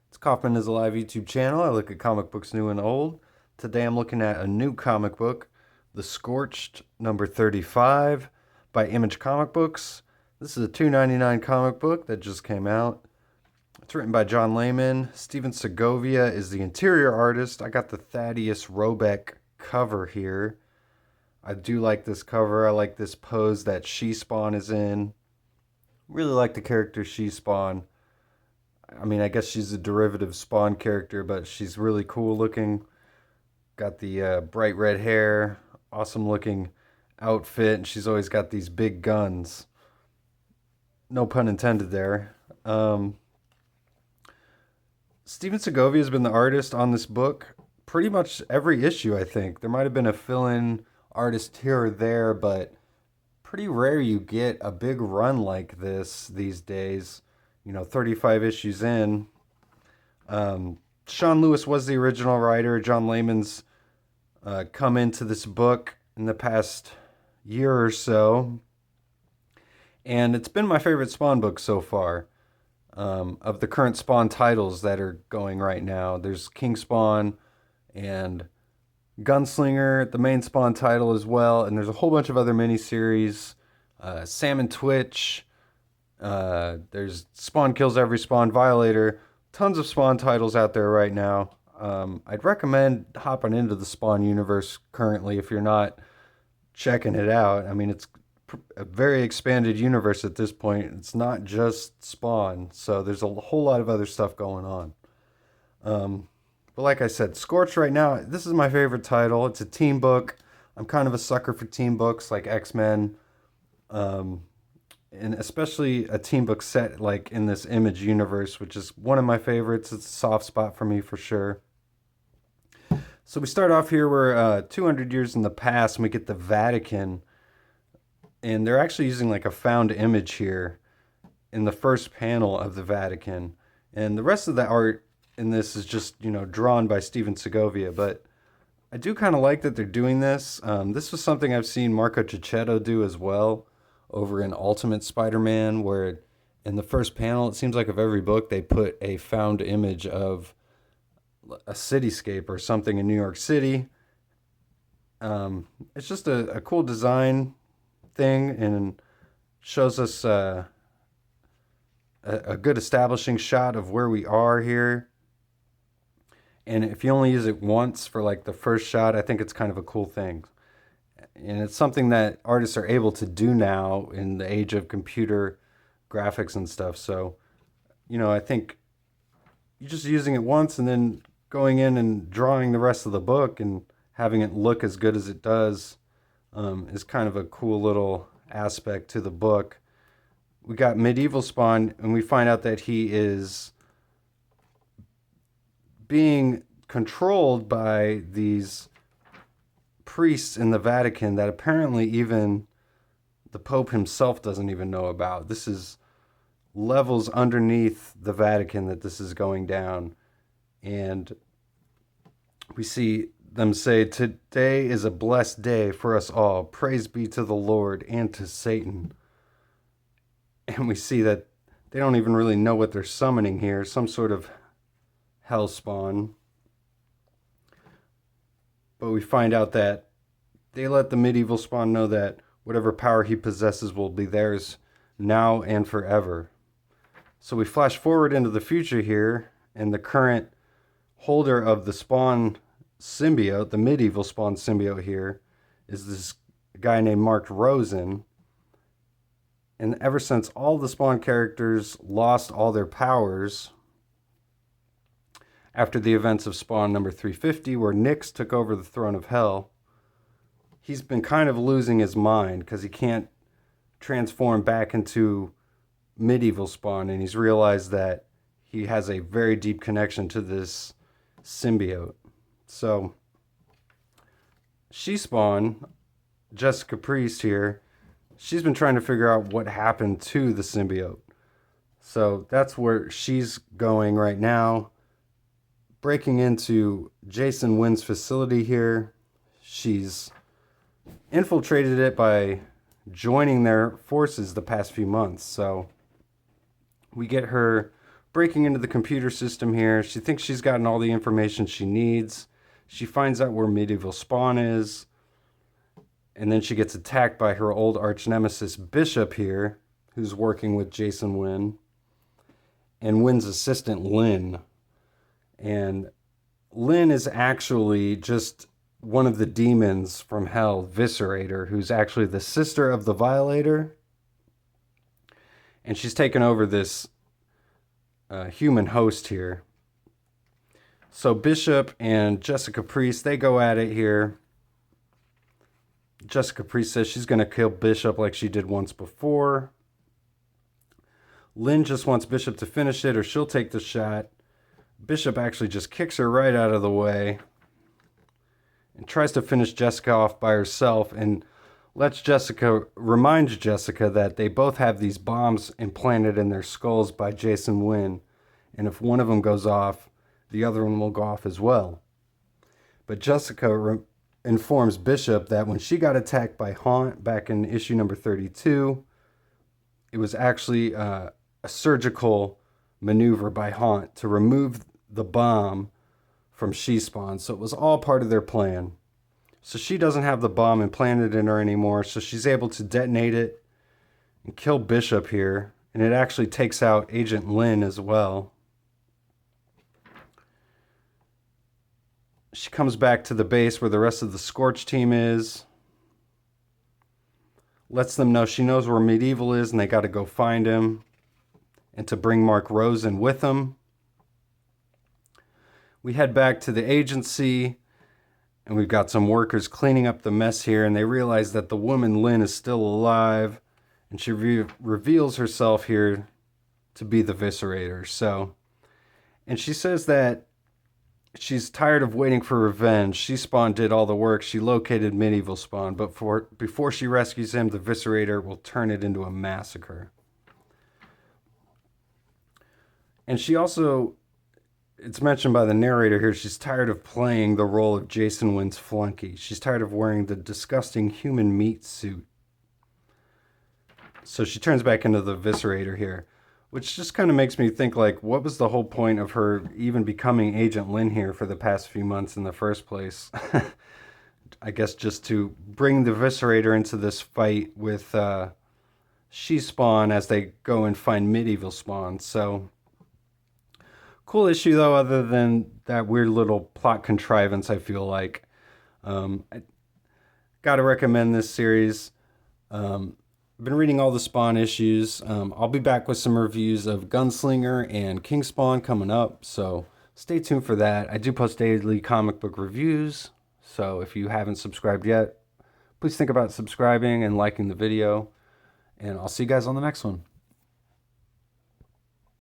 It's Kaufman is Alive YouTube channel. I look at comic books new and old. Today I'm looking at a new comic book, The Scorched number 35 by Image Comic Books. This is a $2.99 comic book that just came out. It's written by John Laymen. Steven Segovia is the interior artist. I got the Thaddeus Robeck cover here. I do like this cover. I like this pose that She-Spawn is in. Really like the character She-Spawn. I mean, I guess she's a derivative Spawn character, but she's really cool looking. Got the bright red hair, awesome looking outfit, and she's always got these big guns. No pun intended there. Steven Segovia has been the artist on this book pretty much every issue, I think. There might have been a fill-in artist here or there, but pretty rare you get a big run like this these days. 35 issues in. Sean Lewis was the original writer. John Layman's come into this book in the past year or so. And it's been my favorite Spawn book so far. Of the current Spawn titles that are going right now. There's King Spawn and Gunslinger, the main Spawn title as well. And there's a whole bunch of other miniseries. Sam Twitch. There's Spawn Kills Every Spawn, Violator. Tons of Spawn titles out there right now. I'd recommend hopping into the Spawn universe currently if you're not checking it out. I mean, it's a very expanded universe at this point. It's not just Spawn, so there's a whole lot of other stuff going on. But like I said, Scorched right now, this is my favorite title. It's a team book. I'm kind of a sucker for team books like X-Men. And especially a team book set like in this Image universe, which is one of my favorites. It's a soft spot for me for sure. So we start off here, we're 200 years in the past, and we get the Vatican. And they're actually using like a found image here in the first panel of the Vatican. And the rest of the art in this is just, drawn by Steven Segovia. But I do kind of like that they're doing this. This was something I've seen Marco Cicchetto do as well over in Ultimate Spider-Man, where in the first panel, it seems like of every book, they put a found image of a cityscape or something in New York City. It's just a cool design thing and shows us a good establishing shot of where we are here. And if you only use it once for like the first shot, I think it's kind of a cool thing. And it's something that artists are able to do now in the age of computer graphics and stuff. So, I think you're just using it once and then going in and drawing the rest of the book and having it look as good as it does is kind of a cool little aspect to the book. We got Medieval Spawn, and we find out that he is being controlled by these priests in the Vatican that apparently even the Pope himself doesn't even know about. This is levels underneath the Vatican that this is going down. And we see them say, "Today is a blessed day for us all. Praise be to the Lord and to Satan." And we see that they don't even really know what they're summoning here. Some sort of hell spawn. But we find out that they let the medieval Spawn know that whatever power he possesses will be theirs now and forever. So we flash forward into the future here, and the current holder of the Spawn symbiote, the medieval Spawn symbiote here, is this guy named Mark Rosen. And ever since all the Spawn characters lost all their powers after the events of Spawn number 350, where Nyx took over the throne of hell, he's been kind of losing his mind because he can't transform back into medieval Spawn, and he's realized that he has a very deep connection to this symbiote. So She-Spawn, Jessica Priest here, she's been trying to figure out what happened to the symbiote. So that's where she's going right now, breaking into Jason Wynn's facility here. She's infiltrated it by joining their forces the past few months. So we get her breaking into the computer system here. She thinks she's gotten all the information she needs. She finds out where medieval Spawn is. And then she gets attacked by her old arch nemesis Bishop here, who's working with Jason Wynn. And Wynn's assistant, Lynn. And Lynn is actually just one of the demons from hell, Viscerator, who's actually the sister of the Violator. And she's taken over this human host here. So Bishop and Jessica Priest, they go at it here. Jessica Priest says she's going to kill Bishop like she did once before. Lynn just wants Bishop to finish it or she'll take the shot. Bishop actually just kicks her right out of the way and tries to finish Jessica off by herself and reminds Jessica that they both have these bombs implanted in their skulls by Jason Wynn. And if one of them goes off, the other one will go off as well. But Jessica informs Bishop that when she got attacked by Haunt back in issue number 32, it was actually a surgical maneuver by Haunt to remove the bomb from She-Spawn. So it was all part of their plan. So she doesn't have the bomb implanted in her anymore, so she's able to detonate it and kill Bishop here. And it actually takes out Agent Lynn as well. She comes back to the base where the rest of the Scorched team is. Lets them know she knows where Medieval is and they got to go find him. And to bring Mark Rosen with them. We head back to the agency. And we've got some workers cleaning up the mess here. And they realize that the woman Lynn is still alive. And she reveals herself here to be the Viscerator. And she says that she's tired of waiting for revenge. She-Spawn did all the work. She located Medieval Spawn. But before she rescues him, the Viscerator will turn it into a massacre. And she also, it's mentioned by the narrator here, she's tired of playing the role of Jason Wynn's flunky. She's tired of wearing the disgusting human meat suit. So she turns back into the Viscerator here. Which just kind of makes me think, like, what was the whole point of her even becoming Agent Lynn here for the past few months in the first place? I guess just to bring the Viscerator into this fight with She-Spawn as they go and find Medieval Spawn. So, cool issue, though, other than that weird little plot contrivance, I feel like. I gotta recommend this series. I've been reading all the Spawn issues. I'll be back with some reviews of Gunslinger and King Spawn coming up, so stay tuned for that. I do post daily comic book reviews, so if you haven't subscribed yet, please think about subscribing and liking the video, and I'll see you guys on the next one.